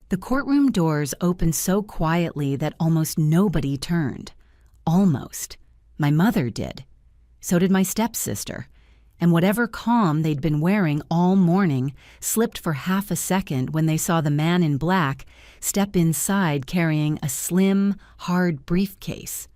The courtroom doors opened so quietly that almost nobody turned. Almost. My mother did. So did my stepsister. And whatever calm they'd been wearing all morning slipped for half a second when they saw the man in black step inside carrying a slim, hard briefcase.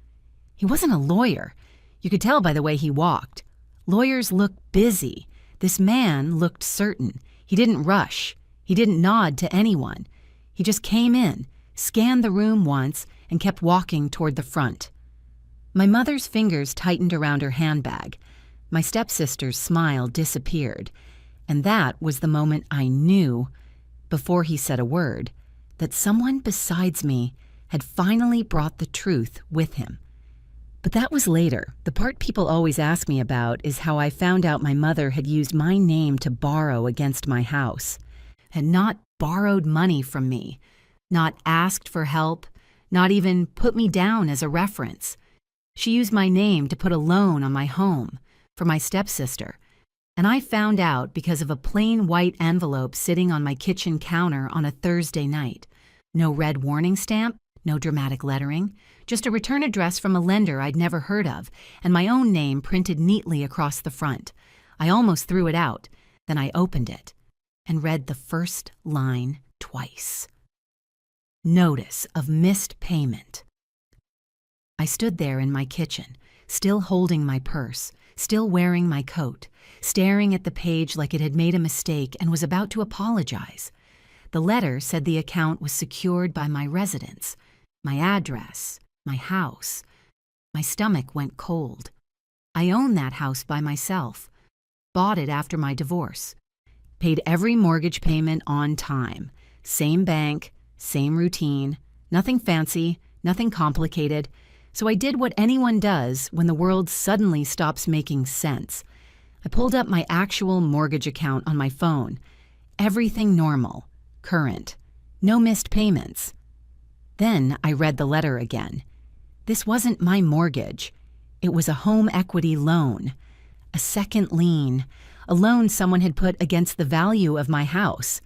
He wasn't a lawyer. You could tell by the way he walked. Lawyers look busy. This man looked certain. He didn't rush. He didn't nod to anyone. He just came in, scanned the room once, and kept walking toward the front. My mother's fingers tightened around her handbag. My stepsister's smile disappeared. And that was the moment I knew, before he said a word, that someone besides me had finally brought the truth with him. But that was later. The part people always ask me about is how I found out my mother had used my name to borrow against my house, had not borrowed money from me, not asked for help, not even put me down as a reference. She used my name to put a loan on my home for my stepsister, and I found out because of a plain white envelope sitting on my kitchen counter on a Thursday night. No red warning stamp, no dramatic lettering, just a return address from a lender I'd never heard of, and my own name printed neatly across the front. I almost threw it out. Then I opened it and read the first line twice. Notice of missed payment. I stood there in my kitchen, still holding my purse, still wearing my coat, staring at the page like it had made a mistake and was about to apologize. The letter said the account was secured by my residence, my address, my house. My stomach went cold. I own that house by myself, bought it after my divorce, paid every mortgage payment on time, same bank, same routine, nothing fancy, nothing complicated. So I did what anyone does when the world suddenly stops making sense. I pulled up my actual mortgage account on my phone. Everything normal, current, no missed payments. Then I read the letter again. This wasn't my mortgage. It was a home equity loan, a second lien, a loan someone had put against the value of my house.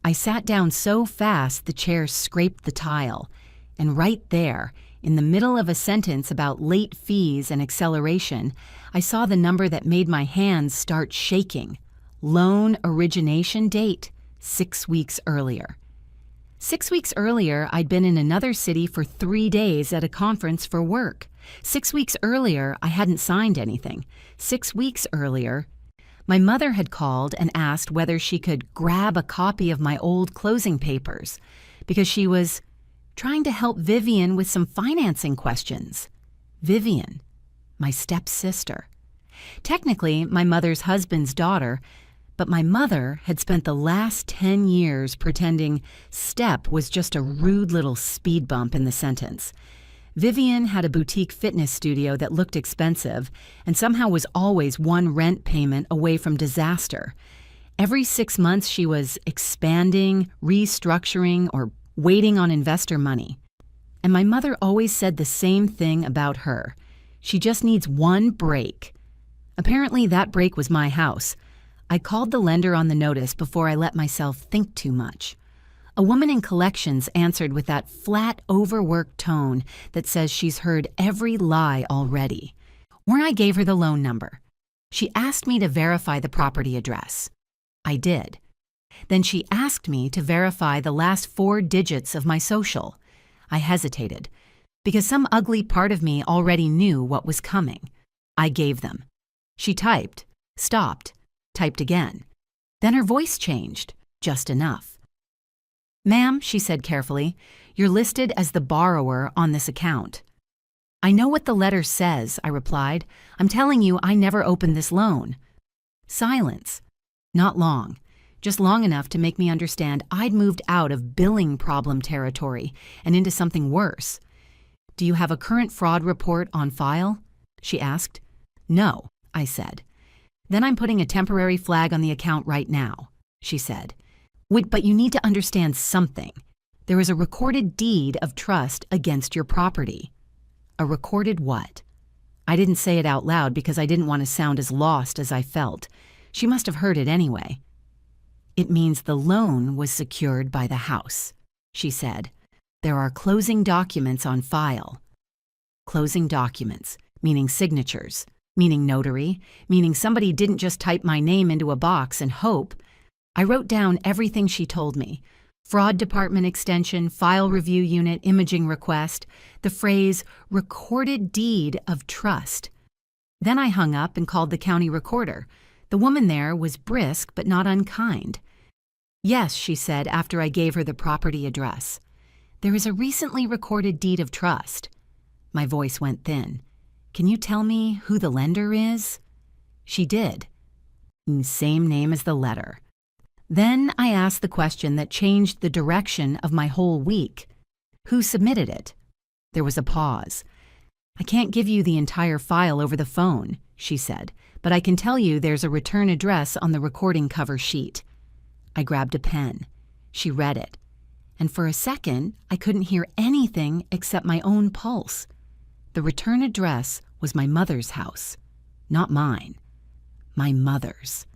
I sat down so fast the chair scraped the tile, and right there, in the middle of a sentence about late fees and acceleration, I saw the number that made my hands start shaking. Loan origination date, 6 weeks earlier. 6 weeks earlier, I'd been in another city for 3 days at a conference for work. 6 weeks earlier, I hadn't signed anything. 6 weeks earlier, my mother had called and asked whether she could grab a copy of my old closing papers because she was trying to help Vivian with some financing questions. Vivian, my stepsister. Technically, my mother's husband's daughter, but my mother had spent the last 10 years pretending step was just a rude little speed bump in the sentence. Vivian had a boutique fitness studio that looked expensive and somehow was always one rent payment away from disaster. Every 6 months she was expanding, restructuring, or waiting on investor money. And my mother always said the same thing about her. She just needs one break. Apparently that break was my house. I called the lender on the notice before I let myself think too much. A woman in collections answered with that flat, overworked tone that says she's heard every lie already. When I gave her the loan number, she asked me to verify the property address. I did. Then she asked me to verify the last 4 digits of my social. I hesitated, because some ugly part of me already knew what was coming. I gave them. She typed, stopped, typed again. Then her voice changed, just enough. "Ma'am," she said carefully, "you're listed as the borrower on this account." "I know what the letter says," I replied. "I'm telling you I never opened this loan." Silence. Not long. Just long enough to make me understand I'd moved out of billing problem territory and into something worse. "Do you have a current fraud report on file?" she asked. "No," I said. "Then I'm putting a temporary flag on the account right now," she said. "Wait, but you need to understand something. There is a recorded deed of trust against your property." A recorded what? I didn't say it out loud because I didn't want to sound as lost as I felt. She must have heard it anyway. "It means the loan was secured by the house," she said. "There are closing documents on file." Closing documents, meaning signatures, meaning notary, meaning somebody didn't just type my name into a box and hope. I wrote down everything she told me. Fraud department extension, file review unit, imaging request, the phrase recorded deed of trust. Then I hung up and called the county recorder. The woman there was brisk but not unkind. "Yes," she said after I gave her the property address. "There is a recently recorded deed of trust." My voice went thin. "Can you tell me who the lender is?" She did. Same name as the letter. Then I asked the question that changed the direction of my whole week. "Who submitted it?" There was a pause. "I can't give you the entire file over the phone," she said, "but I can tell you there's a return address on the recording cover sheet." I grabbed a pen. She read it. And for a second, I couldn't hear anything except my own pulse. The return address was my mother's house. Not mine. My mother's.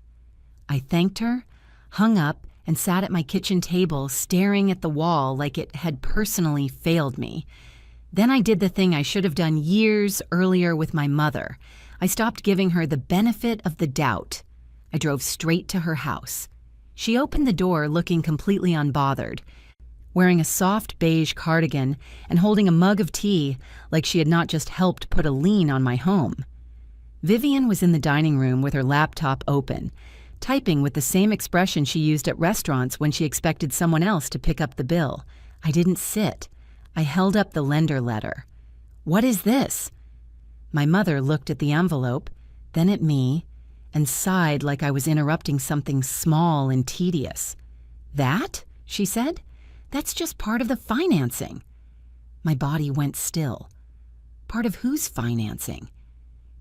I thanked her, hung up, and sat at my kitchen table staring at the wall like it had personally failed me. Then I did the thing I should have done years earlier with my mother. I stopped giving her the benefit of the doubt. I drove straight to her house. She opened the door looking completely unbothered, wearing a soft beige cardigan and holding a mug of tea like she had not just helped put a lien on my home. Vivian was in the dining room with her laptop open, typing with the same expression she used at restaurants when she expected someone else to pick up the bill. I didn't sit. I held up the lender letter. "What is this?" My mother looked at the envelope, then at me, and sighed like I was interrupting something small and tedious. "That?" she said. "That's just part of the financing." My body went still. Part of whose financing?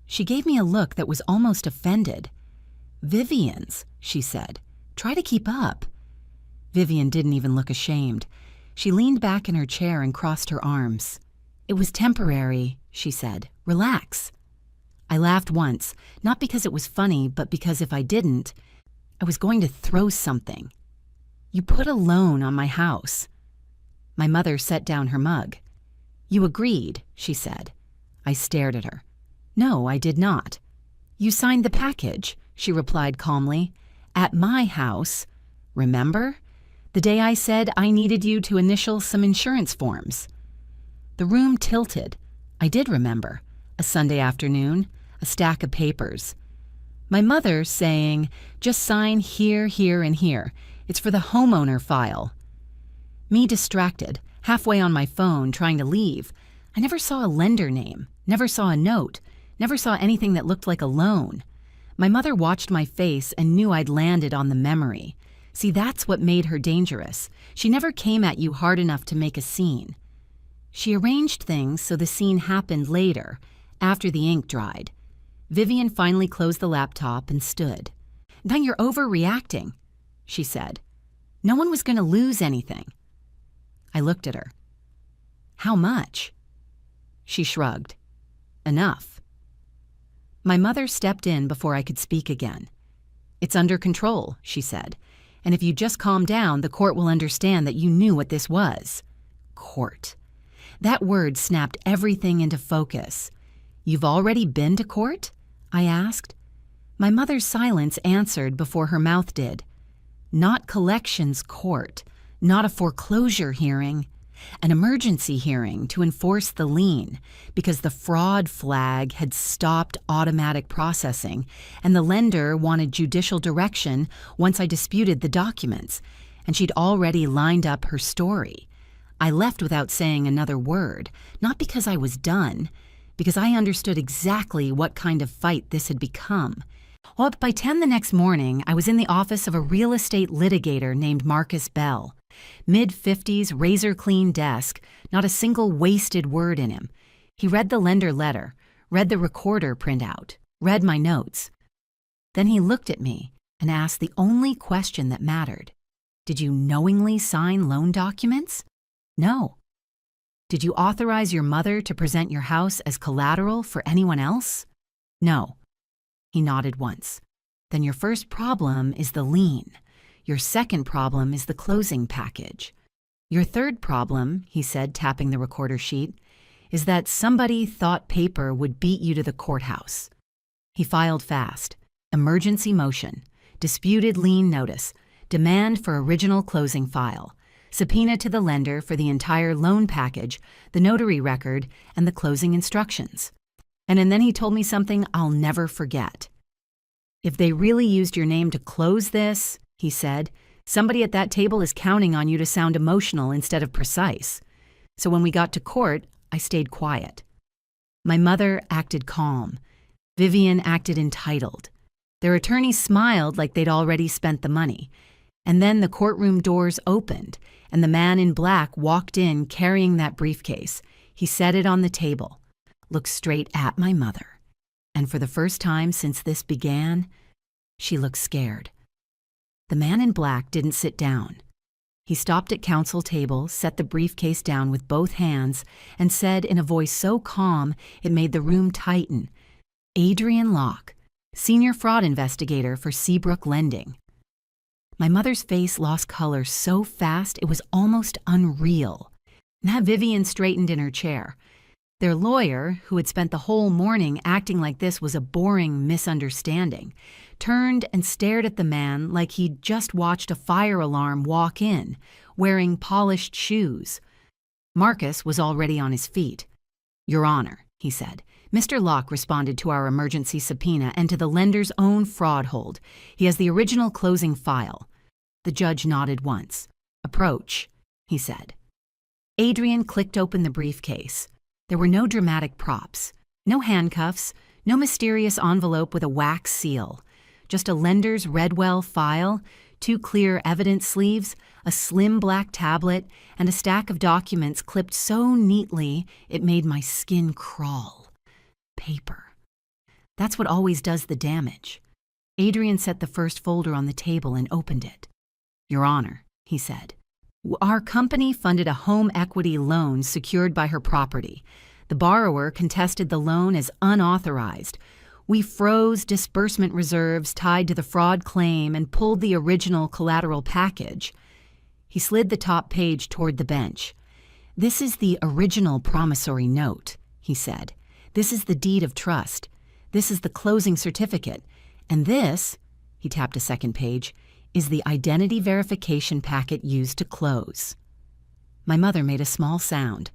She gave me a look that was almost offended. "Vivian's," she said. "Try to keep up." Vivian didn't even look ashamed. She leaned back in her chair and crossed her arms. "It was temporary," she said. "Relax." I laughed once, not because it was funny, but because if I didn't, I was going to throw something. "You put a loan on my house." My mother set down her mug. "You agreed," she said. I stared at her. "No, I did not." "You signed the package," she replied calmly. "At my house. Remember? The day I said I needed you to initial some insurance forms." The room tilted. I did remember. A Sunday afternoon, a stack of papers. My mother saying, "Just sign here, here, and here. It's for the homeowner file." Me distracted, halfway on my phone, trying to leave. I never saw a lender name, never saw a note, never saw anything that looked like a loan. My mother watched my face and knew I'd landed on the memory. See, that's what made her dangerous. She never came at you hard enough to make a scene. She arranged things so the scene happened later, after the ink dried. Vivian finally closed the laptop and stood. "Now you're overreacting," she said. "No one was going to lose anything." I looked at her. "How much?" She shrugged. "Enough." My mother stepped in before I could speak again. "It's under control," she said. "And if you just calm down, the court will understand that you knew what this was." Court. That word snapped everything into focus. "You've already been to court?" I asked. My mother's silence answered before her mouth did. "Not collections court, not a foreclosure hearing. An emergency hearing to enforce the lien because the fraud flag had stopped automatic processing and the lender wanted judicial direction once I disputed the documents, and she'd already lined up her story. I left without saying another word, not because I was done, because I understood exactly what kind of fight this had become. Well, by 10 the next morning, I was in the office of a real estate litigator named Marcus Bell. Mid-50s, razor-clean desk, not a single wasted word in him. He read the lender letter, read the recorder printout, read my notes. Then he looked at me and asked the only question that mattered. "Did you knowingly sign loan documents?" "No." "Did you authorize your mother to present your house as collateral for anyone else?" "No." He nodded once. "Then your first problem is the lien. Your second problem is the closing package." "Your third problem," he said, tapping the recorder sheet, "is that somebody thought paper would beat you to the courthouse." He filed fast. Emergency motion, disputed lien notice, demand for original closing file, subpoena to the lender for the entire loan package, the notary record, and the closing instructions. And then he told me something I'll never forget. "If they really used your name to close this," he said, "somebody at that table is counting on you to sound emotional instead of precise." So when we got to court, I stayed quiet. My mother acted calm. Vivian acted entitled. Their attorneys smiled like they'd already spent the money. And then the courtroom doors opened, and the man in black walked in carrying that briefcase. He set it on the table, looked straight at my mother. And for the first time since this began, she looked scared. The man in black didn't sit down. He stopped at counsel table, set the briefcase down with both hands, and said in a voice so calm it made the room tighten, "Adrian Locke, senior fraud investigator for Seabrook Lending." My mother's face lost color so fast it was almost unreal. Now Vivian straightened in her chair. Their lawyer, who had spent the whole morning acting like this was a boring misunderstanding, turned and stared at the man like he'd just watched a fire alarm walk in, wearing polished shoes. Marcus was already on his feet. "Your Honor," he said, "Mr. Locke responded to our emergency subpoena and to the lender's own fraud hold. He has the original closing file." The judge nodded once. "Approach," he said. Adrian clicked open the briefcase. There were no dramatic props, no handcuffs, no mysterious envelope with a wax seal, just a lender's Redwell file, 2 clear evidence sleeves, a slim black tablet, and a stack of documents clipped so neatly it made my skin crawl. Paper. That's what always does the damage. Adrian set the first folder on the table and opened it. "Your Honor," he said, "our company funded a home equity loan secured by her property. The borrower contested the loan as unauthorized. We froze disbursement reserves tied to the fraud claim and pulled the original collateral package." He slid the top page toward the bench. "This is the original promissory note," he said. "This is the deed of trust. This is the closing certificate. And this," he tapped a second page, "is the identity verification packet used to close." My mother made a small sound.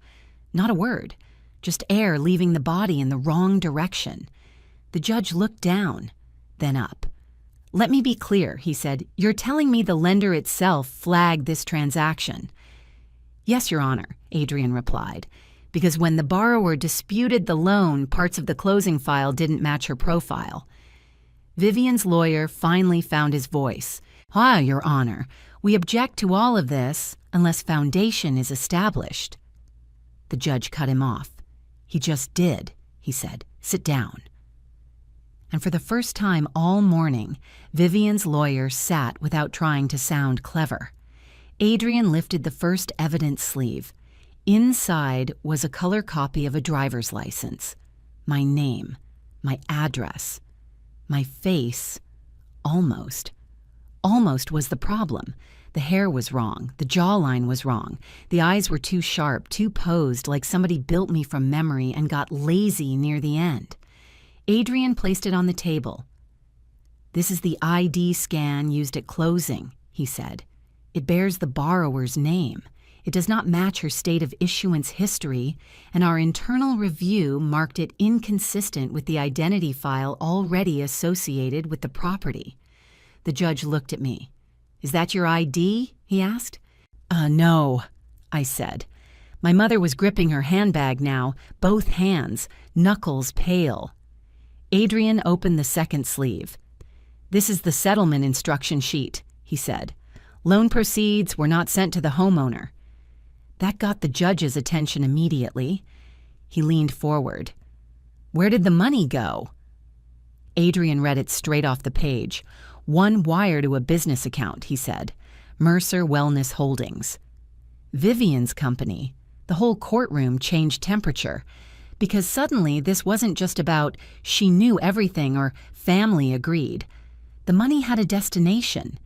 Not a word, just air leaving the body in the wrong direction. The judge looked down, then up. "Let me be clear," he said. "You're telling me the lender itself flagged this transaction?" "Yes, Your Honor," Adrian replied, "because when the borrower disputed the loan, parts of the closing file didn't match her profile." Vivian's lawyer finally found his voice. Your Honor, we object to all of this unless foundation is established." The judge cut him off. "He just did," he said. "Sit down." And for the first time all morning, Vivian's lawyer sat without trying to sound clever. Adrian lifted the first evidence sleeve. Inside was a color copy of a driver's license. My name, my address, my face, almost. Almost was the problem. The hair was wrong, the jawline was wrong, the eyes were too sharp, too posed like somebody built me from memory and got lazy near the end. Adrian placed it on the table. "This is the ID scan used at closing," he said. "It bears the borrower's name. It does not match her state of issuance history, and our internal review marked it inconsistent with the identity file already associated with the property." The judge looked at me. "Is that your ID?" he asked. No," I said. My mother was gripping her handbag now, both hands, knuckles pale. Adrian opened the second sleeve. "This is the settlement instruction sheet," he said. "Loan proceeds were not sent to the homeowner." That got the judge's attention immediately. He leaned forward. "Where did the money go?" Adrian read it straight off the page. "One wire to a business account," he said. "Mercer Wellness Holdings." Vivian's company. The whole courtroom changed temperature. Because suddenly this wasn't just about she knew everything or family agreed. The money had a destination,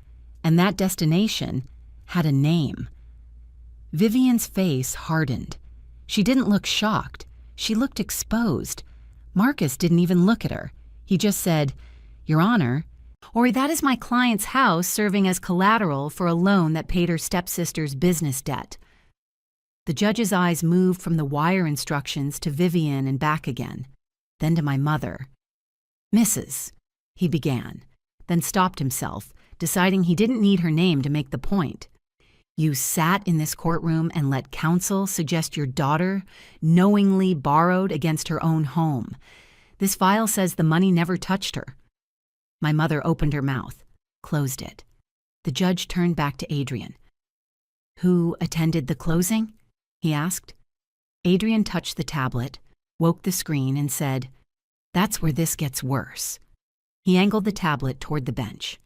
and that destination had a name. Vivian's face hardened. She didn't look shocked. She looked exposed. Marcus didn't even look at her. He just said, "Your Honor," or "That is my client's house serving as collateral for a loan that paid her stepsister's business debt." The judge's eyes moved from the wire instructions to Vivian and back again, then to my mother. "Mrs." he began, then stopped himself, deciding he didn't need her name to make the point. "You sat in this courtroom and let counsel suggest your daughter knowingly borrowed against her own home. This file says the money never touched her." My mother opened her mouth, closed it. The judge turned back to Adrian. "Who attended the closing?" he asked. Adrian touched the tablet, woke the screen, and said, "That's where this gets worse." He angled the tablet toward the bench.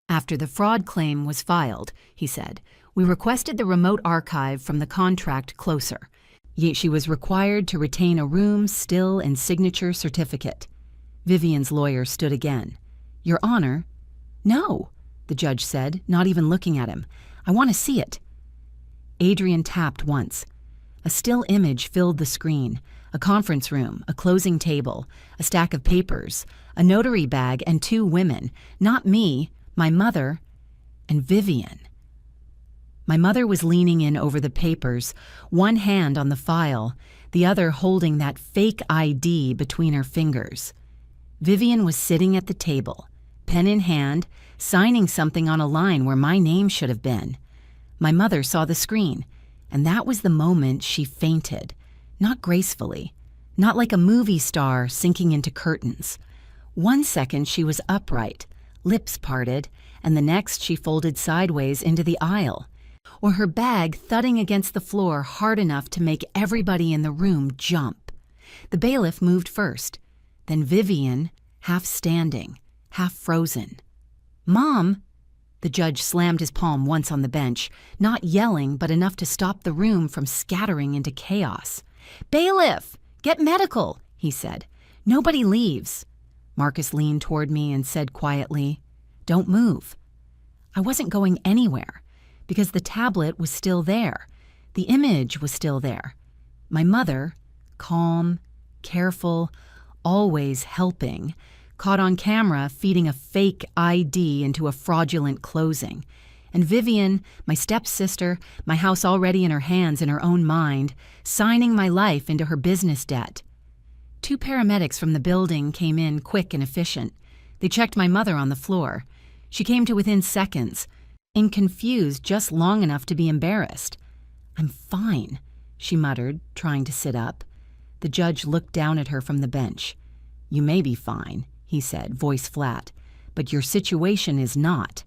"After the fraud claim was filed," he said, "we requested the remote archive from the contract closer. Yet she was required to retain a room, still, and signature certificate." Vivian's lawyer stood again. "Your Honor." "No," the judge said, not even looking at him. "I want to see it." Adrian tapped once. A still image filled the screen. A conference room, a closing table, a stack of papers, a notary bag, and 2 women. Not me, my mother, and Vivian. My mother was leaning in over the papers, one hand on the file, the other holding that fake ID between her fingers. Vivian was sitting at the table, pen in hand, signing something on a line where my name should have been. My mother saw the screen, and that was the moment she fainted. Not gracefully, not like a movie star sinking into curtains. One second she was upright, lips parted, and the next she folded sideways into the aisle, or her bag thudding against the floor hard enough to make everybody in the room jump. The bailiff moved first, then Vivian, half standing, half frozen. "Mom!" The judge slammed his palm once on the bench, not yelling, but enough to stop the room from scattering into chaos. "Bailiff! Get medical!" he said. "Nobody leaves." Marcus leaned toward me and said quietly, "Don't move." I wasn't going anywhere, because the tablet was still there. The image was still there. My mother, calm, careful, always helping, caught on camera feeding a fake ID into a fraudulent closing. And Vivian, my stepsister, my house already in her hands in her own mind, signing my life into her business debt. 2 paramedics from the building came in quick and efficient. They checked my mother on the floor. She came to within seconds, and confused just long enough to be embarrassed. "I'm fine," she muttered, trying to sit up. The judge looked down at her from the bench. "You may be fine," he said, voice flat, "but your situation is not."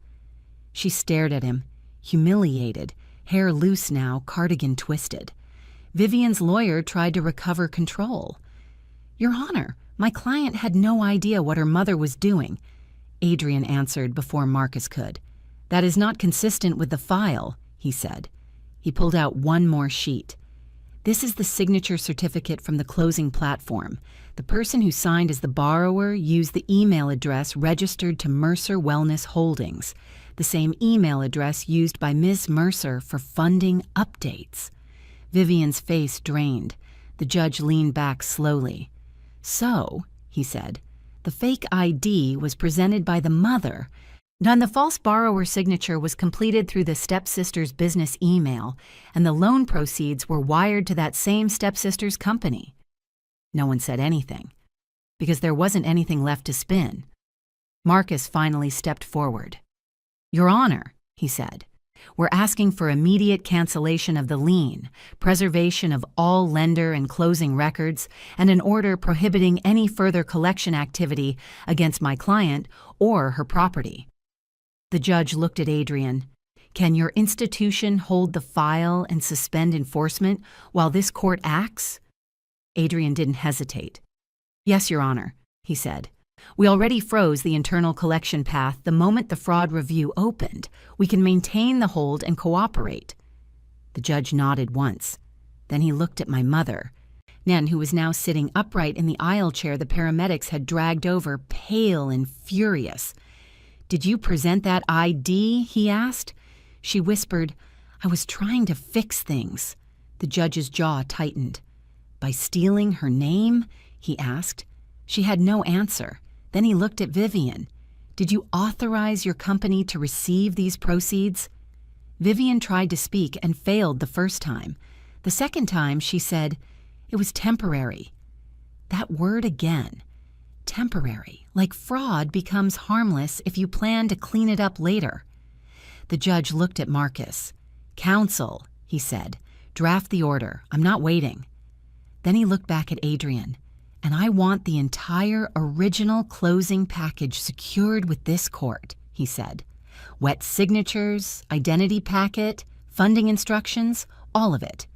She stared at him, humiliated, hair loose now, cardigan twisted. Vivian's lawyer tried to recover control. "Your Honor, my client had no idea what her mother was doing," Adrian answered before Marcus could. "That is not consistent with the file," he said. He pulled out one more sheet. "This is the signature certificate from the closing platform. The person who signed as the borrower used the email address registered to Mercer Wellness Holdings, the same email address used by Ms. Mercer for funding updates." Vivian's face drained. The judge leaned back slowly. "So," he said, "the fake ID was presented by the mother, and the false borrower signature was completed through the stepsister's business email, and the loan proceeds were wired to that same stepsister's company." No one said anything, because there wasn't anything left to spin. Marcus finally stepped forward. "Your Honor," he said, "we're asking for immediate cancellation of the lien, preservation of all lender and closing records, and an order prohibiting any further collection activity against my client or her property." The judge looked at Adrian. "Can your institution hold the file and suspend enforcement while this court acts?" Adrian didn't hesitate. "Yes, Your Honor," he said. "We already froze the internal collection path the moment the fraud review opened. We can maintain the hold and cooperate." The judge nodded once. Then he looked at my mother, Nan, who was now sitting upright in the aisle chair the paramedics had dragged over, pale and furious. "Did you present that ID?" he asked. She whispered, I was trying to fix things. The judge's jaw tightened. By stealing her name? He asked. She had no answer. Then he looked at Vivian. Did you authorize your company to receive these proceeds? Vivian tried to speak and failed the first time. The second time, she said, it was temporary. That word again. Temporary. Like fraud becomes harmless if you plan to clean it up later. The judge looked at Marcus. Counsel, he said, draft the order. I'm not waiting. Then he looked back at Adrian. And I want the entire original closing package secured with this court, he said. Wet signatures, identity packet, funding instructions, all of it.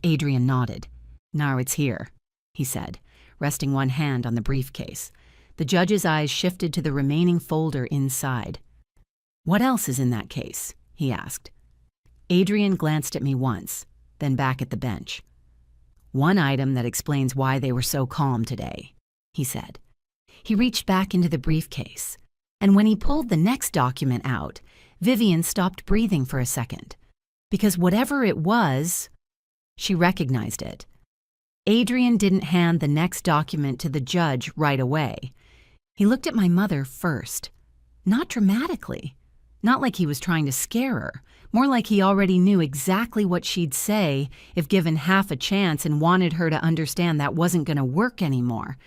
Adrian nodded. Now it's here, he said, resting one hand on the briefcase. The judge's eyes shifted to the remaining folder inside. What else is in that case? He asked. Adrian glanced at me once, then back at the bench. One item that explains why they were so calm today, he said. He reached back into the briefcase, and when he pulled the next document out, Vivian stopped breathing for a second. Because whatever it was, she recognized it. Adrian didn't hand the next document to the judge right away. He looked at my mother first. Not dramatically. Not like he was trying to scare her. More like he already knew exactly what she'd say if given half a chance and wanted her to understand that wasn't going to work anymore.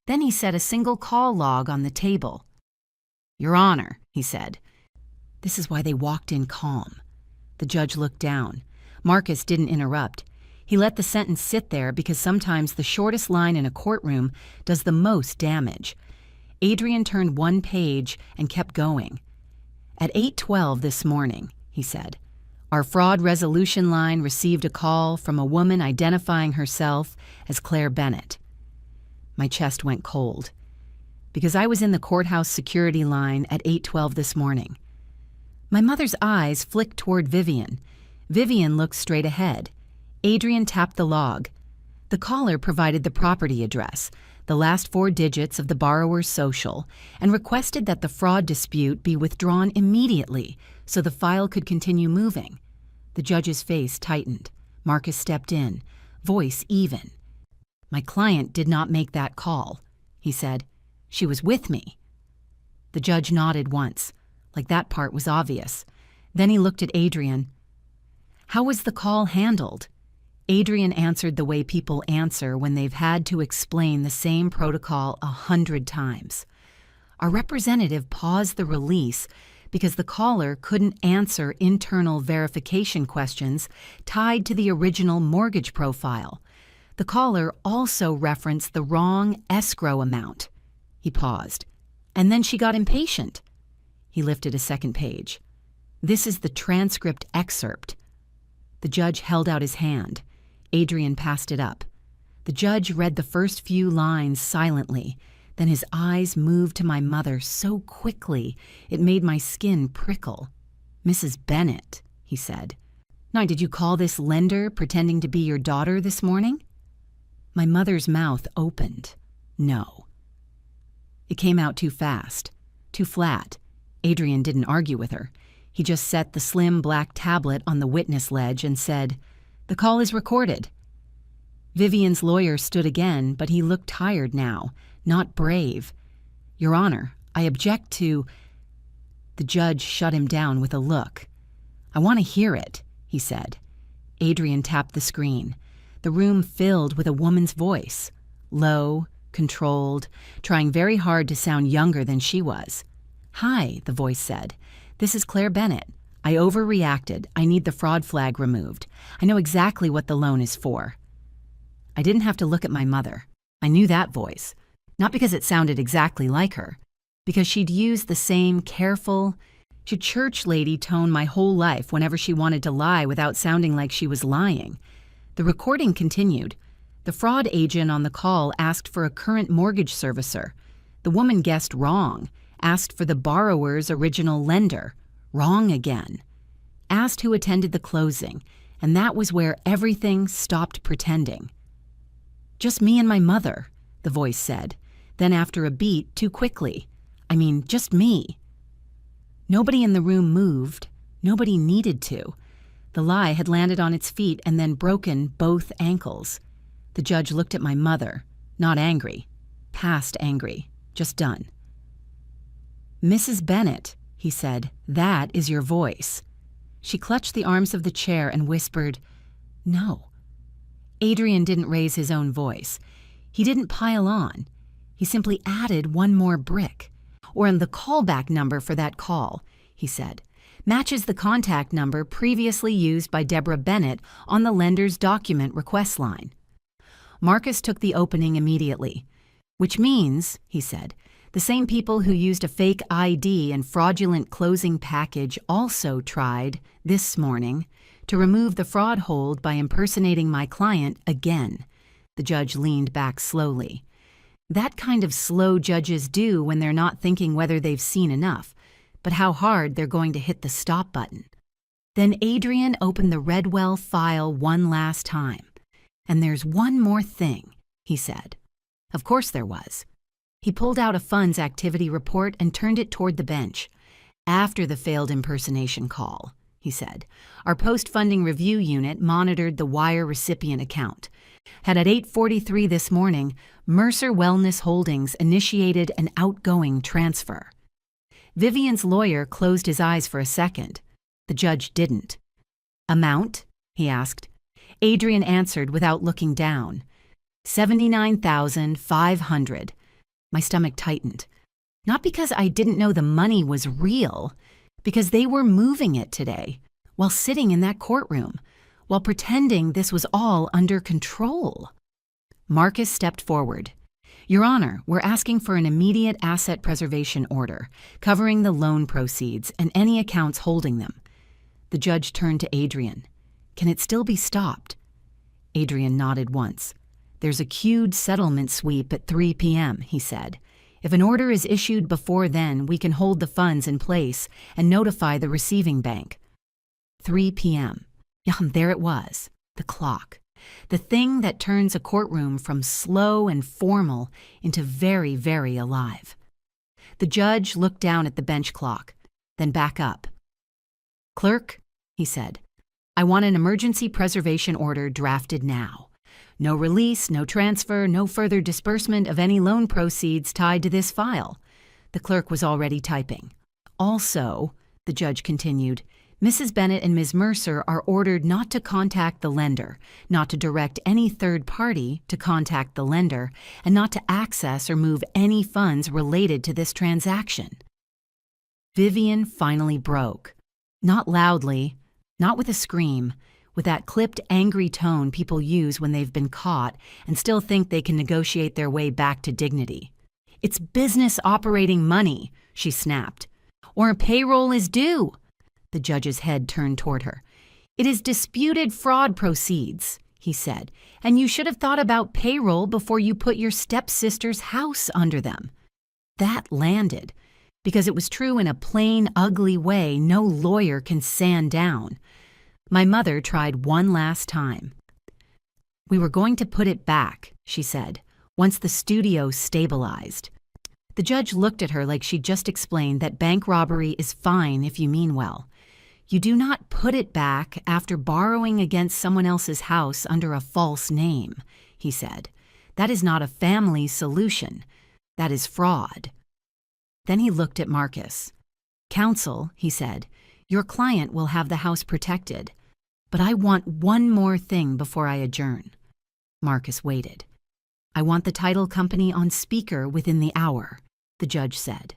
Then he set a single call log on the table. Your Honor, he said. This is why they walked in calm. The judge looked down. Marcus didn't interrupt. He let the sentence sit there because sometimes the shortest line in a courtroom does the most damage. Adrian turned one page and kept going. At 8:12 this morning, he said, our fraud resolution line received a call from a woman identifying herself as Claire Bennett. My chest went cold because I was in the courthouse security line at 8:12 this morning. My mother's eyes flicked toward Vivian. Vivian looked straight ahead. Adrian tapped the log. The caller provided the property address, the last 4 digits of the borrower's social, and requested that the fraud dispute be withdrawn immediately so the file could continue moving. The judge's face tightened. Marcus stepped in, voice even. My client did not make that call, he said. She was with me. The judge nodded once, like that part was obvious. Then he looked at Adrian. How was the call handled? Adrian answered the way people answer when they've had to explain the same protocol 100 times. Our representative paused the release because the caller couldn't answer internal verification questions tied to the original mortgage profile. The caller also referenced the wrong escrow amount. He paused. And then she got impatient. He lifted a second page. This is the transcript excerpt. The judge held out his hand. Adrian passed it up. The judge read the first few lines silently. Then his eyes moved to my mother so quickly it made my skin prickle. Mrs. Bennett, he said. Now, did you call this lender pretending to be your daughter this morning? My mother's mouth opened. No. It came out too fast, too flat. Adrian didn't argue with her. He just set the slim black tablet on the witness ledge and said, The call is recorded. Vivian's lawyer stood again, but he looked tired now, not brave. Your Honor, I object to... The judge shut him down with a look. I want to hear it, he said. Adrian tapped the screen. The room filled with a woman's voice, low, controlled, trying very hard to sound younger than she was. Hi, the voice said. This is Claire Bennett. I overreacted. I need the fraud flag removed. I know exactly what the loan is for. I didn't have to look at my mother. I knew that voice. Not because it sounded exactly like her, because she'd used the same careful, church lady tone my whole life whenever she wanted to lie without sounding like she was lying. The recording continued. The fraud agent on the call asked for a current mortgage servicer. The woman guessed wrong, asked for the borrower's original lender. Wrong again. Asked who attended the closing, and that was where everything stopped pretending. Just me and my mother, the voice said. Then after a beat, too quickly. I mean, just me. Nobody in the room moved. Nobody needed to. The lie had landed on its feet and then broken both ankles. The judge looked at my mother, not angry, past angry, just done. "Mrs. Bennet," he said, "that is your voice." She clutched the arms of the chair and whispered, "No." Adrian didn't raise his own voice. He didn't pile on. He simply added one more brick. "Or the callback number for that call," he said, "matches the contact number previously used by Deborah Bennett on the lender's document request line." Marcus took the opening immediately. "Which means," he said, "the same people who used a fake ID and fraudulent closing package also tried, this morning, to remove the fraud hold by impersonating my client again." The judge leaned back slowly. That kind of slow judges do when they're not thinking whether they've seen enough, but how hard they're going to hit the stop button. Then Adrian opened the Redwell file one last time. "And there's one more thing," he said. Of course there was. He pulled out a funds activity report and turned it toward the bench. "After the failed impersonation call," he said, "our post-funding review unit monitored the wire recipient account. At 8:43 this morning, Mercer Wellness Holdings initiated an outgoing transfer." Vivian's lawyer closed his eyes for a second. The judge didn't. "Amount?" he asked. Adrian answered without looking down. $79,500. My stomach tightened. Not because I didn't know the money was real, because they were moving it today, while sitting in that courtroom, while pretending this was all under control. Marcus stepped forward. "Your Honor, we're asking for an immediate asset preservation order, covering the loan proceeds and any accounts holding them." The judge turned to Adrian. "Can it still be stopped?" Adrian nodded once. "There's a queued settlement sweep at 3 p.m., he said. "If an order is issued before then, we can hold the funds in place and notify the receiving bank." 3 p.m. Yeah, there it was, the clock. The thing that turns a courtroom from slow and formal into very, very alive. The judge looked down at the bench clock, then back up. "Clerk," he said, "I want an emergency preservation order drafted now. No release, no transfer, no further disbursement of any loan proceeds tied to this file." The clerk was already typing. "Also," the judge continued, "Mrs. Bennett and Ms. Mercer are ordered not to contact the lender, not to direct any third party to contact the lender, and not to access or move any funds related to this transaction." Vivian finally broke. Not loudly, not with a scream, with that clipped, angry tone people use when they've been caught and still think they can negotiate their way back to dignity. "It's business operating money," she snapped. "Or a payroll is due." The judge's head turned toward her. "It is disputed fraud proceeds," he said, "and you should have thought about payroll before you put your stepsister's house under them." That landed, because it was true in a plain, ugly way no lawyer can sand down. My mother tried one last time. "We were going to put it back," she said, "once the studio stabilized." The judge looked at her like she'd just explained that bank robbery is fine if you mean well. "You do not put it back after borrowing against someone else's house under a false name," he said. "That is not a family solution. That is fraud." Then he looked at Marcus. "Counsel," he said, "your client will have the house protected. But I want one more thing before I adjourn." Marcus waited. "I want the title company on speaker within the hour," the judge said.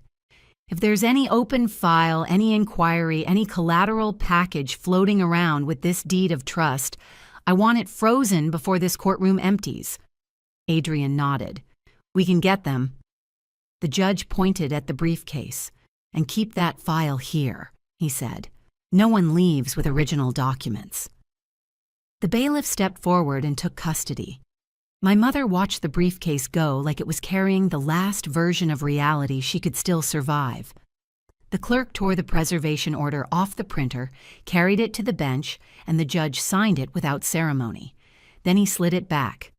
"If there's any open file, any inquiry, any collateral package floating around with this deed of trust, I want it frozen before this courtroom empties." Adrian nodded. "We can get them." The judge pointed at the briefcase. "And keep that file here," he said. "No one leaves with original documents." The bailiff stepped forward and took custody. My mother watched the briefcase go like it was carrying the last version of reality she could still survive. The clerk tore the preservation order off the printer, carried it to the bench, and the judge signed it without ceremony. Then he slid it back.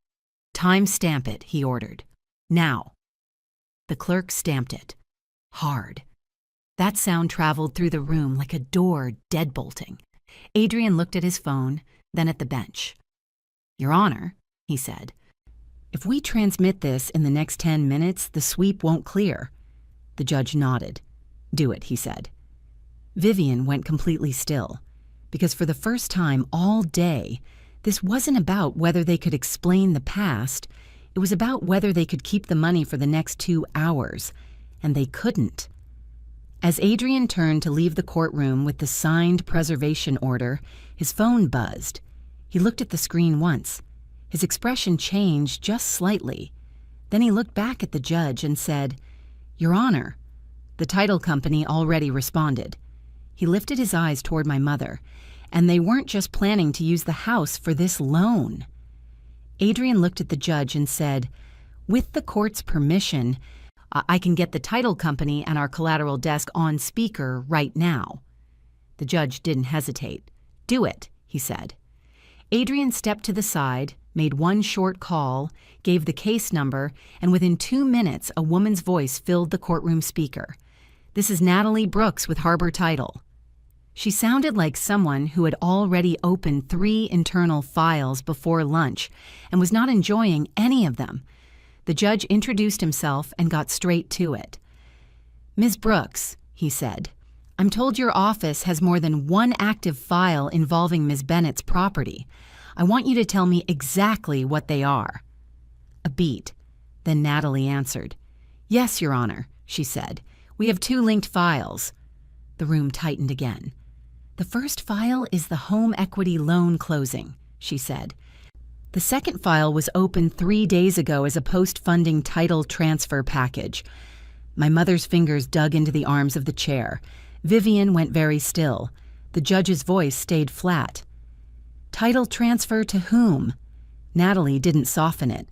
"Time stamp it," he ordered. "Now." The clerk stamped it. Hard. That sound traveled through the room like a door deadbolting. Adrian looked at his phone, then at the bench. "Your Honor," he said, "if we transmit this in the next 10 minutes, the sweep won't clear." The judge nodded. "Do it," he said. Vivian went completely still, because for the first time all day, this wasn't about whether they could explain the past. It was about whether they could keep the money for the next 2 hours, and they couldn't. As Adrian turned to leave the courtroom with the signed preservation order, his phone buzzed. He looked at the screen once. His expression changed just slightly. Then he looked back at the judge and said, "Your Honor." The title company already responded. He lifted his eyes toward my mother, and they weren't just planning to use the house for this loan. Adrian looked at the judge and said, "With the court's permission, I can get the title company and our collateral desk on speaker right now." The judge didn't hesitate. "Do it," he said. Adrian stepped to the side, made one short call, gave the case number, and within 2 minutes a woman's voice filled the courtroom speaker. "This is Natalie Brooks with Harbor Title." She sounded like someone who had already opened 3 internal files before lunch and was not enjoying any of them. The judge introduced himself and got straight to it. "Ms. Brooks," he said, "I'm told your office has more than 1 active file involving Ms. Bennett's property. I want you to tell me exactly what they are." A beat. Then Natalie answered. "Yes, Your Honor," she said. "We have 2 linked files." The room tightened again. "The first file is the home equity loan closing," she said. "The second file was opened 3 days ago as a post-funding title transfer package." My mother's fingers dug into the arms of the chair. Vivian went very still. The judge's voice stayed flat. "Title transfer to whom?" Natalie didn't soften it.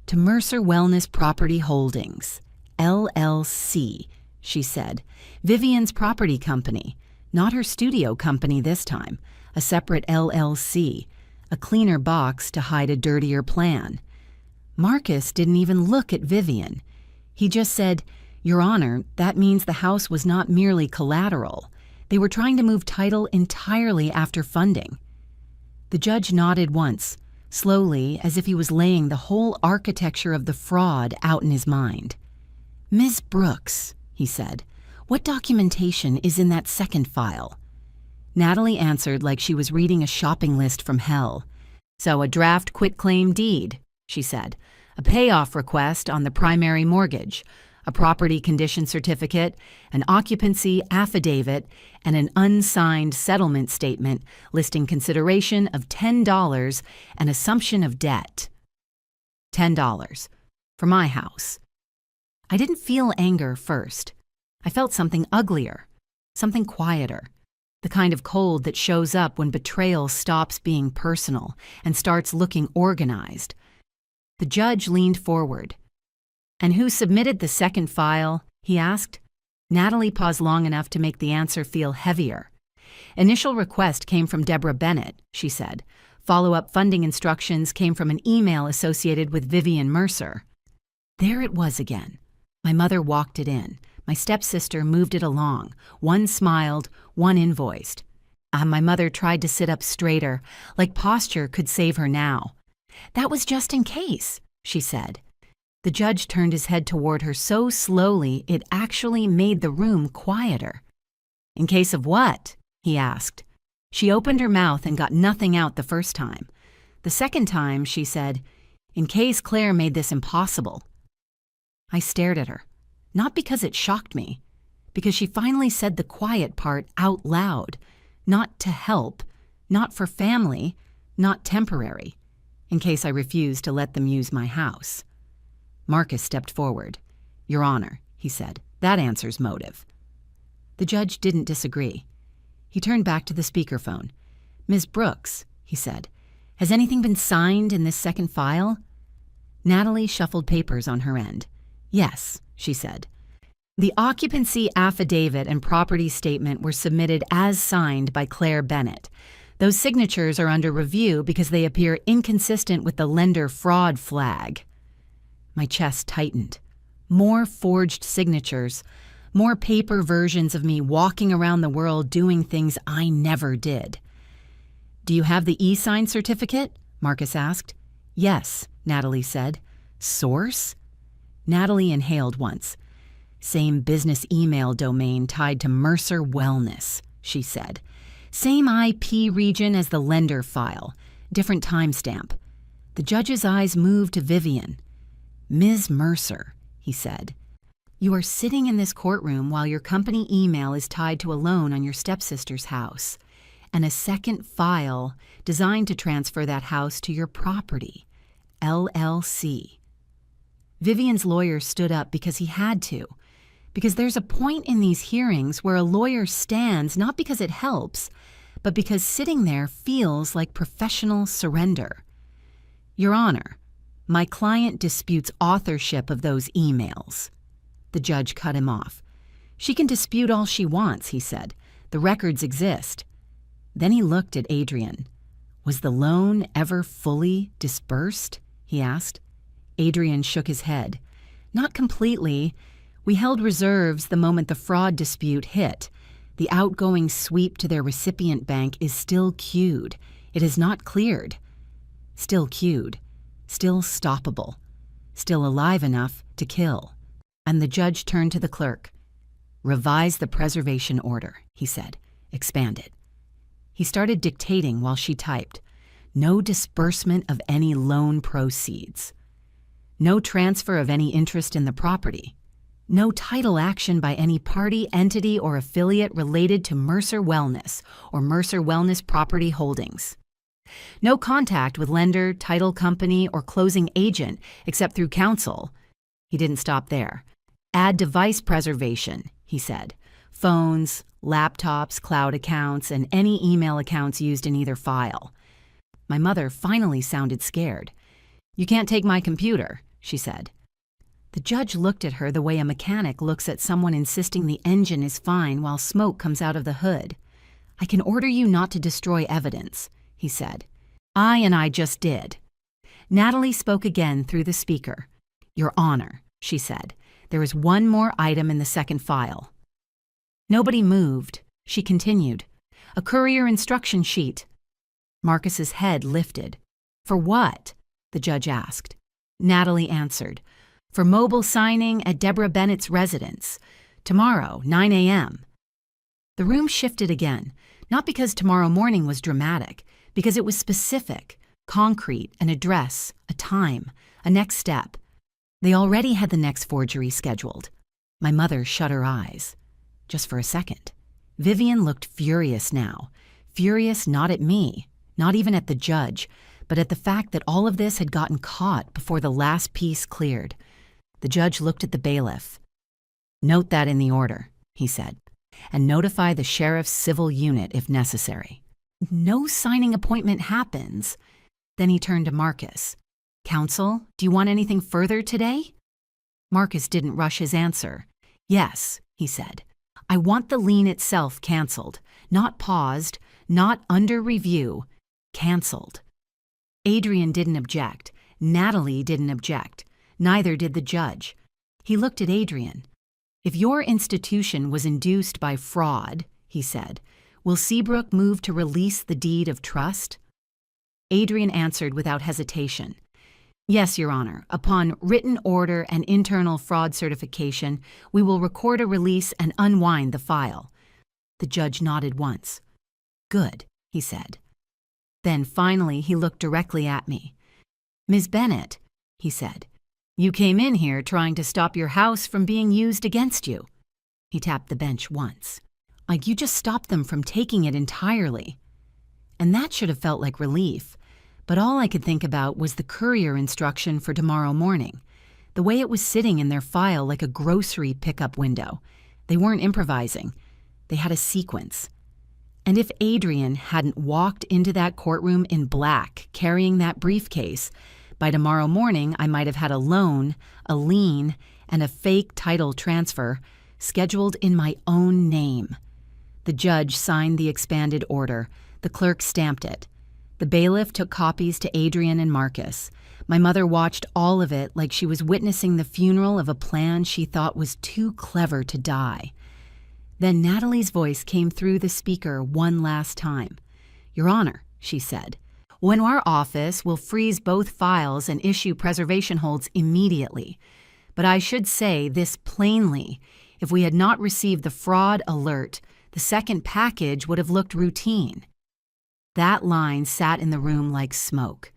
"To Mercer Wellness Property Holdings, LLC," she said. "Vivian's property company. Not her studio company this time. A separate LLC. A cleaner box to hide a dirtier plan." Marcus didn't even look at Vivian. He just said, "Your Honor, that means the house was not merely collateral. They were trying to move title entirely after funding." The judge nodded once, slowly, as if he was laying the whole architecture of the fraud out in his mind. "Ms. Brooks," he said, "what documentation is in that second file?" Natalie answered like she was reading a shopping list from hell. "So a draft quitclaim deed," she said, "a payoff request on the primary mortgage, a property condition certificate, an occupancy affidavit, and an unsigned settlement statement listing consideration of $10 and assumption of debt." $10. For my house. I didn't feel anger first. I felt something uglier, something quieter, the kind of cold that shows up when betrayal stops being personal and starts looking organized. The judge leaned forward. "And who submitted the second file?" he asked. Natalie paused long enough to make the answer feel heavier. "Initial request came from Deborah Bennett," she said. "Follow-up funding instructions came from an email associated with Vivian Mercer." There it was again. My mother walked it in. My stepsister moved it along. One smiled, one invoiced. My mother tried to sit up straighter, like posture could save her now. "That was just in case," she said. The judge turned his head toward her so slowly it actually made the room quieter. "In case of what?" he asked. She opened her mouth and got nothing out the first time. The second time, she said, "In case Claire made this impossible." I stared at her, not because it shocked me, because she finally said the quiet part out loud. Not to help, not for family, not temporary, in case I refused to let them use my house. Marcus stepped forward. "Your Honor," he said, "that answers motive." The judge didn't disagree. He turned back to the speakerphone. "Ms. Brooks," he said, "has anything been signed in this second file?" Natalie shuffled papers on her end. "Yes," she said. "The occupancy affidavit and property statement were submitted as signed by Claire Bennett. Those signatures are under review because they appear inconsistent with the lender fraud flag." My chest tightened. More forged signatures, more paper versions of me walking around the world doing things I never did. Do you have the e-sign certificate? Marcus asked. Yes, Natalie said. Source? Natalie inhaled once. Same business email domain tied to Mercer Wellness, she said. Same IP region as the lender file, different timestamp. The judge's eyes moved to Vivian. Ms. Mercer, he said. You are sitting in this courtroom while your company email is tied to a loan on your stepsister's house and a second file designed to transfer that house to your property, LLC. Vivian's lawyer stood up because he had to, because there's a point in these hearings where a lawyer stands not because it helps, but because sitting there feels like professional surrender. Your Honor, my client disputes authorship of those emails. The judge cut him off. She can dispute all she wants, he said. The records exist. Then he looked at Adrian. Was the loan ever fully disbursed? He asked. Adrian shook his head. Not completely. We held reserves the moment the fraud dispute hit. The outgoing sweep to their recipient bank is still queued. It is not cleared. Still queued. Still stoppable. Still alive enough to kill. And the judge turned to the clerk. Revise the preservation order, he said. Expand it. He started dictating while she typed. No disbursement of any loan proceeds. No transfer of any interest in the property. No title action by any party, entity, or affiliate related to Mercer Wellness or Mercer Wellness Property Holdings. No contact with lender, title company, or closing agent except through counsel. He didn't stop there. Add device preservation, he said. Phones, laptops, cloud accounts, and any email accounts used in either file. My mother finally sounded scared. You can't take my computer, she said. The judge looked at her the way a mechanic looks at someone insisting the engine is fine while smoke comes out of the hood. I can order you not to destroy evidence, he said. I just did. Natalie spoke again through the speaker. Your Honor, she said, there is one more item in the second file. Nobody moved. She continued. A courier instruction sheet. Marcus's head lifted. For what? The judge asked. Natalie answered. For mobile signing at Deborah Bennett's residence. Tomorrow, 9 a.m. The room shifted again, not because tomorrow morning was dramatic, because it was specific, concrete, an address, a time, a next step. They already had the next forgery scheduled. My mother shut her eyes. Just for a second. Vivian looked furious now. Furious not at me, not even at the judge, but at the fact that all of this had gotten caught before the last piece cleared. The judge looked at the bailiff. Note that in the order, he said, and notify the sheriff's civil unit if necessary. No signing appointment happens. Then he turned to Marcus. Counsel, do you want anything further today? Marcus didn't rush his answer. Yes, he said. I want the lien itself canceled, not paused, not under review, canceled. Adrian didn't object. Natalie didn't object. Neither did the judge. He looked at Adrian. If your institution was induced by fraud, he said, will Seabrook move to release the deed of trust? Adrian answered without hesitation. Yes, Your Honor. Upon written order and internal fraud certification, we will record a release and unwind the file. The judge nodded once. Good, he said. Then finally he looked directly at me. Ms. Bennett, he said, you came in here trying to stop your house from being used against you. He tapped the bench once. Like you just stopped them from taking it entirely. And that should have felt like relief. But all I could think about was the courier instruction for tomorrow morning, the way it was sitting in their file like a grocery pickup window. They weren't improvising. They had a sequence. And if Adrian hadn't walked into that courtroom in black, carrying that briefcase, by tomorrow morning I might have had a loan, a lien, and a fake title transfer scheduled in my own name. The judge signed the expanded order. The clerk stamped it. The bailiff took copies to Adrian and Marcus. My mother watched all of it like she was witnessing the funeral of a plan she thought was too clever to die. Then Natalie's voice came through the speaker one last time. Your Honor, she said. When our office will freeze both files and issue preservation holds immediately. But I should say this plainly. If we had not received the fraud alert, the second package would have looked routine. That line sat in the room like smoke,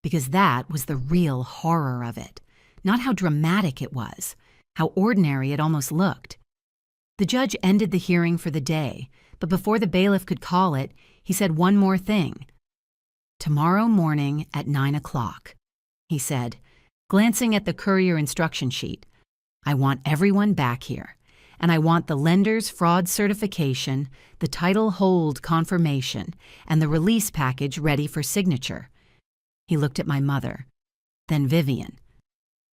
because that was the real horror of it, not how dramatic it was, how ordinary it almost looked. The judge ended the hearing for the day, but before the bailiff could call it, he said one more thing. "Tomorrow morning at 9 o'clock, he said, glancing at the courier instruction sheet. I want everyone back here, and I want the lender's fraud certification, the title hold confirmation, and the release package ready for signature." He looked at my mother, then Vivian.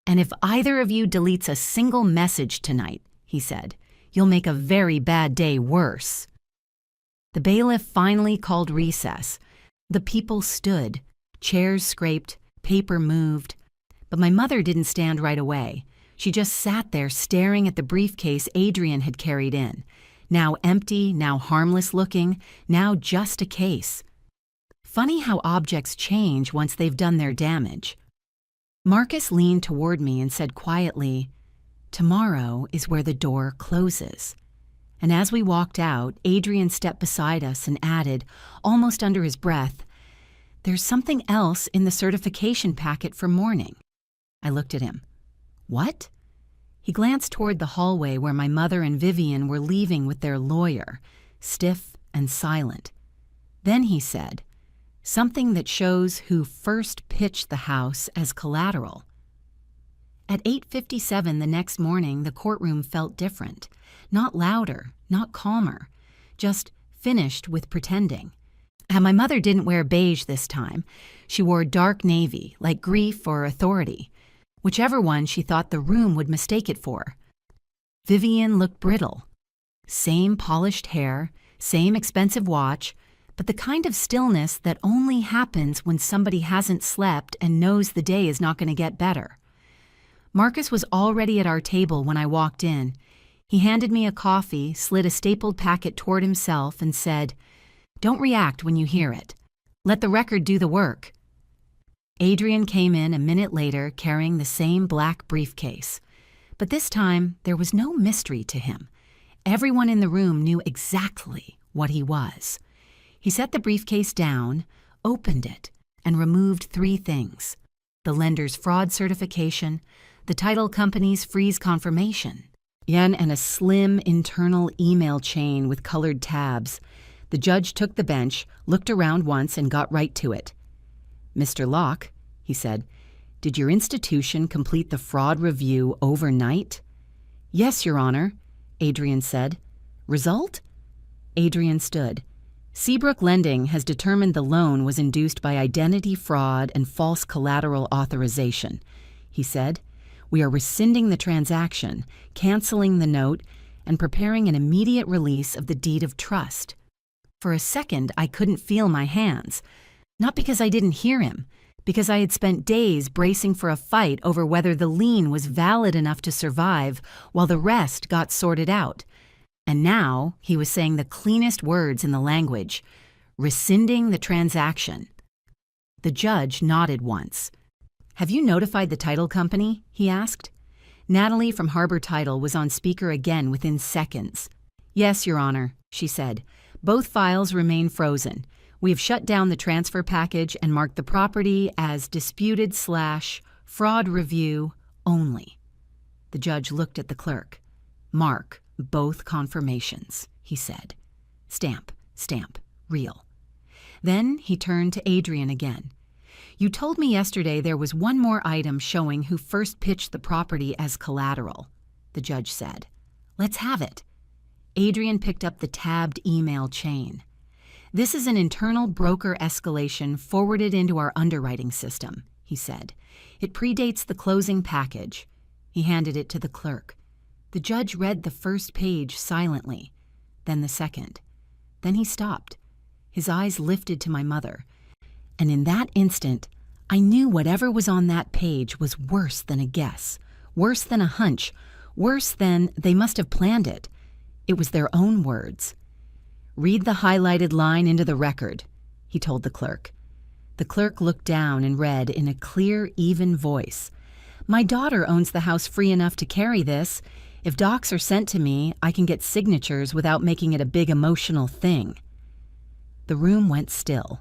"And if either of you deletes a single message tonight," he said, "you'll make a very bad day worse." The bailiff finally called recess. The people stood, chairs scraped, paper moved. But my mother didn't stand right away. She just sat there staring at the briefcase Adrian had carried in, now empty, now harmless looking, now just a case. Funny how objects change once they've done their damage. Marcus leaned toward me and said quietly, "Tomorrow is where the door closes." And as we walked out, Adrian stepped beside us and added, almost under his breath, "There's something else in the certification packet for mourning." I looked at him. "What?" He glanced toward the hallway where my mother and Vivian were leaving with their lawyer, stiff and silent. Then he said, "Something that shows who first pitched the house as collateral." At 8:57 the next morning, the courtroom felt different. Not louder, not calmer, just finished with pretending. And my mother didn't wear beige this time. She wore dark navy, like grief or authority, whichever one she thought the room would mistake it for. Vivian looked brittle. Same polished hair, same expensive watch, but the kind of stillness that only happens when somebody hasn't slept and knows the day is not going to get better. Marcus was already at our table when I walked in. He handed me a coffee, slid a stapled packet toward himself, and said, "Don't react when you hear it. Let the record do the work." Adrian came in a minute later carrying the same black briefcase. But this time, there was no mystery to him. Everyone in the room knew exactly what he was. He set the briefcase down, opened it, and removed 3 things: the lender's fraud certification, the title company's freeze confirmation, and a slim internal email chain with colored tabs. The judge took the bench, looked around once, and got right to it. "Mr. Locke," he said, "did your institution complete the fraud review overnight?" "Yes, Your Honor," Adrian said. "Result?" Adrian stood. "Seabrook Lending has determined the loan was induced by identity fraud and false collateral authorization," he said. "We are rescinding the transaction, canceling the note, and preparing an immediate release of the deed of trust." For a second, I couldn't feel my hands. Not because I didn't hear him, because I had spent days bracing for a fight over whether the lien was valid enough to survive while the rest got sorted out. And now he was saying the cleanest words in the language, rescinding the transaction. The judge nodded once. "Have you notified the title company?" he asked. Natalie from Harbor Title was on speaker again within seconds. "Yes, Your Honor," she said. "Both files remain frozen. We have shut down the transfer package and marked the property as disputed/fraud review only." The judge looked at the clerk. "Mark both confirmations," he said. "Stamp, stamp, real." Then he turned to Adrian again. "You told me yesterday there was one more item showing who first pitched the property as collateral," the judge said. "Let's have it." Adrian picked up the tabbed email chain. "This is an internal broker escalation forwarded into our underwriting system," he said. "It predates the closing package." He handed it to the clerk. The judge read the first page silently, then the second. Then he stopped. His eyes lifted to my mother. And in that instant, I knew whatever was on that page was worse than a guess, worse than a hunch, worse than they must have planned it. It was their own words. "Read the highlighted line into the record," he told the clerk. The clerk looked down and read in a clear, even voice, "My daughter owns the house free enough to carry this. If docs are sent to me, I can get signatures without making it a big emotional thing." The room went still.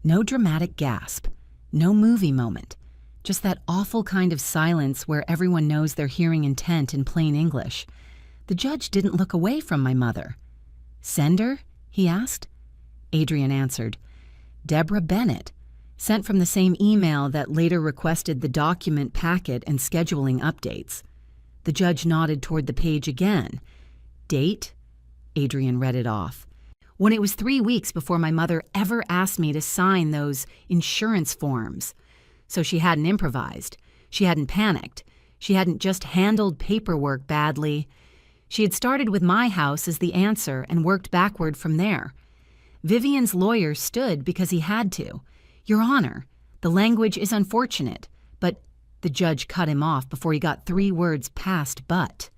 No dramatic gasp, no movie moment, just that awful kind of silence where everyone knows they're hearing intent in plain English. The judge didn't look away from my mother. "Sender?" he asked. Adrian answered. "Deborah Bennett. Sent from the same email that later requested the document packet and scheduling updates." The judge nodded toward the page again. "Date?" Adrian read it off. "When it was 3 weeks before my mother ever asked me to sign those insurance forms. So she hadn't improvised. She hadn't panicked. She hadn't just handled paperwork badly. She had started with my house as the answer and worked backward from there. Vivian's lawyer stood because he had to. Your Honor, the language is unfortunate, but..." The judge cut him off before he got 3 words past "but."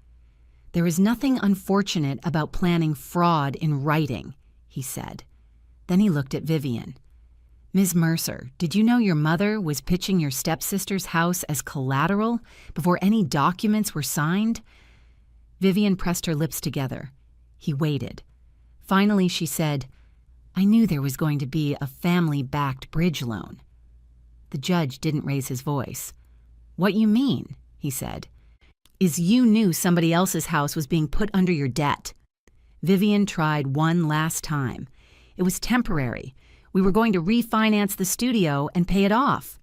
"There is nothing unfortunate about planning fraud in writing," he said. Then he looked at Vivian. "Ms. Mercer, did you know your mother was pitching your stepsister's house as collateral before any documents were signed?" Vivian pressed her lips together. He waited. Finally, she said, "I knew there was going to be a family-backed bridge loan." The judge didn't raise his voice. "What you mean," he said, "is you knew somebody else's house was being put under your debt." Vivian tried one last time. "It was temporary. We were going to refinance the studio and pay it off."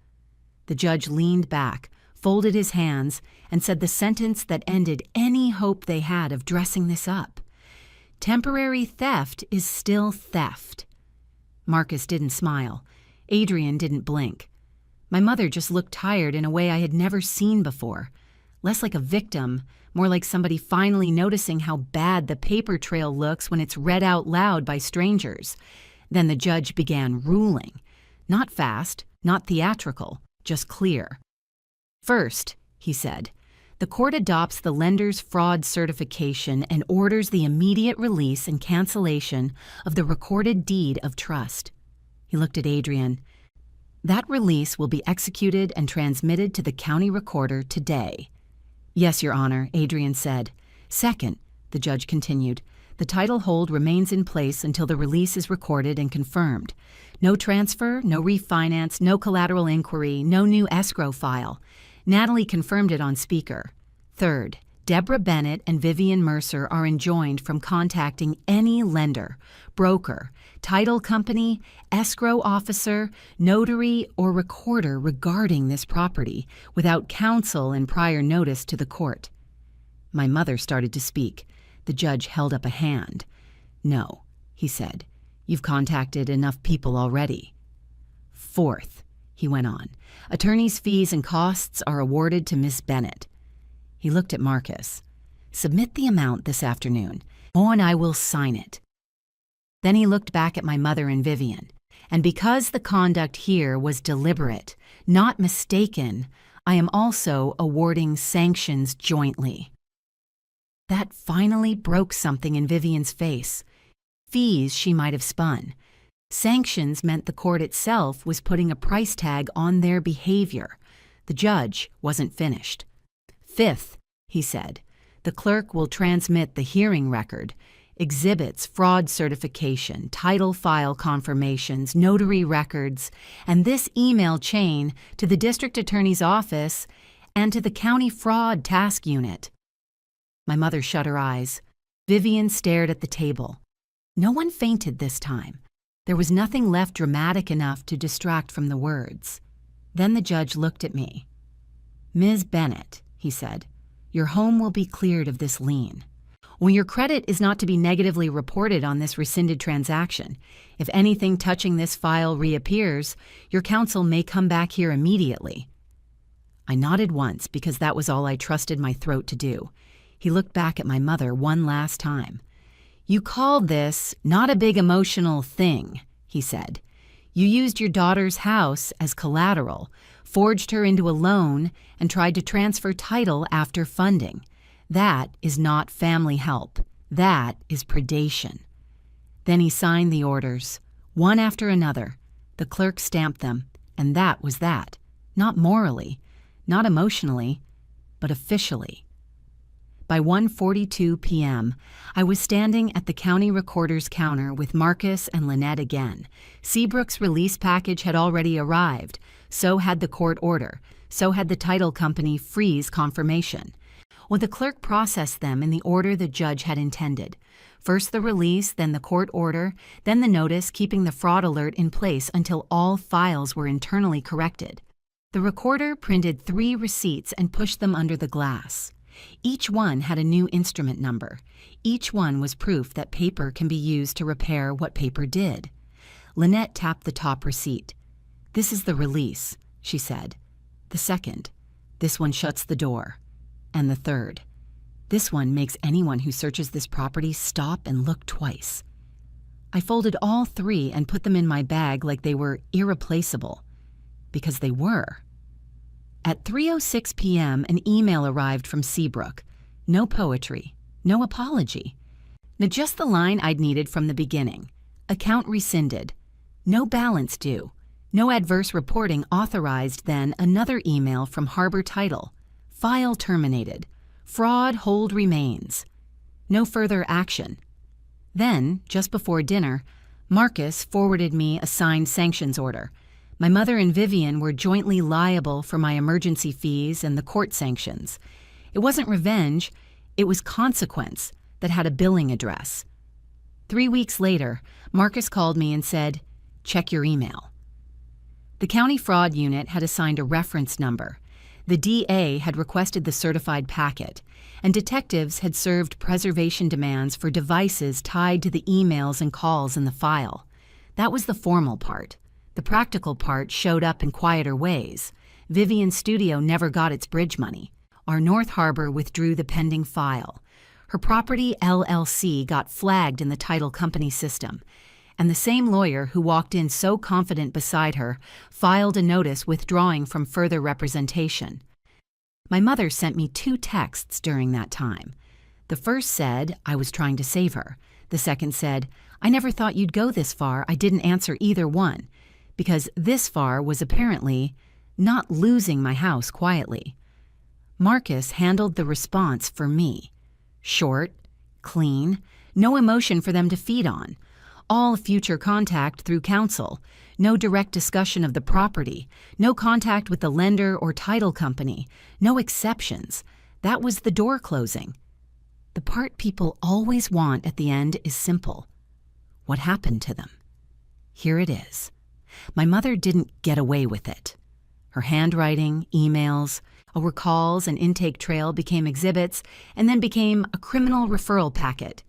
The judge leaned back, folded his hands, and said the sentence that ended any hope they had of dressing this up. "Temporary theft is still theft." Marcus didn't smile. Adrian didn't blink. My mother just looked tired in a way I had never seen before. Less like a victim, more like somebody finally noticing how bad the paper trail looks when it's read out loud by strangers. Then the judge began ruling. Not fast, not theatrical, just clear. "First," he said, "the court adopts the lender's fraud certification and orders the immediate release and cancellation of the recorded deed of trust." He looked at Adrian. "That release will be executed and transmitted to the county recorder today." "Yes, Your Honor," Adrian said. "Second," the judge continued, "the title hold remains in place until the release is recorded and confirmed. No transfer, no refinance, no collateral inquiry, no new escrow file. Natalie confirmed it on speaker. Third, Deborah Bennett and Vivian Mercer are enjoined from contacting any lender, broker, title company, escrow officer, notary, or recorder regarding this property without counsel and prior notice to the court." My mother started to speak. The judge held up a hand. "No," he said. "You've contacted enough people already." "Fourth," he went on, "attorney's fees and costs are awarded to Miss Bennett." He looked at Marcus. "Submit the amount this afternoon, and I will sign it." Then he looked back at my mother and Vivian. "And because the conduct here was deliberate, not mistaken, I am also awarding sanctions jointly." That finally broke something in Vivian's face. Fees she might have spun. Sanctions meant the court itself was putting a price tag on their behavior. The judge wasn't finished. "Fifth," he said, "the clerk will transmit the hearing record, exhibits, fraud certification, title file confirmations, notary records, and this email chain to the district attorney's office and to the county fraud task unit." My mother shut her eyes. Vivian stared at the table. No one fainted this time. There was nothing left dramatic enough to distract from the words. Then the judge looked at me. "Ms. Bennett," he said, "your home will be cleared of this lien. When your credit is not to be negatively reported on this rescinded transaction, if anything touching this file reappears, your counsel may come back here immediately." I nodded once because that was all I trusted my throat to do. He looked back at my mother one last time. "You called this not a big emotional thing," he said. "You used your daughter's house as collateral, forged her into a loan, and tried to transfer title after funding. That is not family help. That is predation." Then he signed the orders, One after another, the clerk stamped them, and that was that. Not morally, not emotionally, but officially. By 1:42 p.m., I was standing at the county recorder's counter with Marcus and Lynette again. Seabrook's release package had already arrived. So had the court order. So had the title company freeze confirmation. Well, the clerk processed them in the order the judge had intended. First the release, then the court order, then the notice keeping the fraud alert in place until all files were internally corrected. The recorder printed 3 receipts and pushed them under the glass. Each one had a new instrument number. Each one was proof that paper can be used to repair what paper did. Lynette tapped the top receipt. "This is the release," she said. "The second. This one shuts the door. And the third. This one makes anyone who searches this property stop and look twice." I folded all 3 and put them in my bag like they were irreplaceable. Because they were. At 3:06 p.m., an email arrived from Seabrook. No poetry, no apology. Just the line I'd needed from the beginning. Account rescinded. No balance due. No adverse reporting authorized. Then another email from Harbor Title. File terminated. Fraud hold remains. No further action. Then, just before dinner, Marcus forwarded me a signed sanctions order. My mother and Vivian were jointly liable for my emergency fees and the court sanctions. It wasn't revenge, it was consequence that had a billing address. 3 weeks later, Marcus called me and said, "Check your email." The county fraud unit had assigned a reference number. The DA had requested the certified packet, and detectives had served preservation demands for devices tied to the emails and calls in the file. That was the formal part. The practical part showed up in quieter ways. Vivian's studio never got its bridge money. Our North Harbor withdrew the pending file. Her property LLC got flagged in the title company system. And the same lawyer who walked in so confident beside her filed a notice withdrawing from further representation. My mother sent me 2 texts during that time. The first said I was trying to save her. The second said, "I never thought you'd go this far. I didn't answer either one." Because this far was apparently not losing my house quietly. Marcus handled the response for me. Short, clean, no emotion for them to feed on. All future contact through counsel, no direct discussion of the property, no contact with the lender or title company, no exceptions. That was the door closing. The part people always want at the end is simple. What happened to them? Here it is. My mother didn't get away with it. Her handwriting, emails, our calls and intake trail became exhibits and then became a criminal referral packet.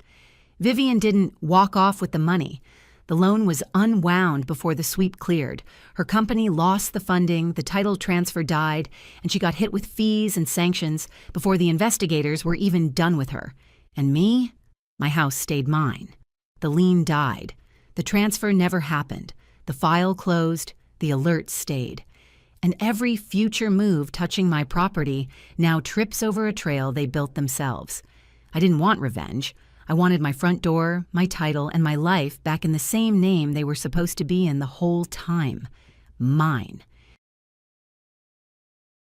Vivian didn't walk off with the money. The loan was unwound before the sweep cleared. Her company lost the funding, the title transfer died, and she got hit with fees and sanctions before the investigators were even done with her. And me? My house stayed mine. The lien died. The transfer never happened. The file closed, the alert stayed. And every future move touching my property now trips over a trail they built themselves. I didn't want revenge. I wanted my front door, my title, and my life back in the same name they were supposed to be in the whole time. Mine.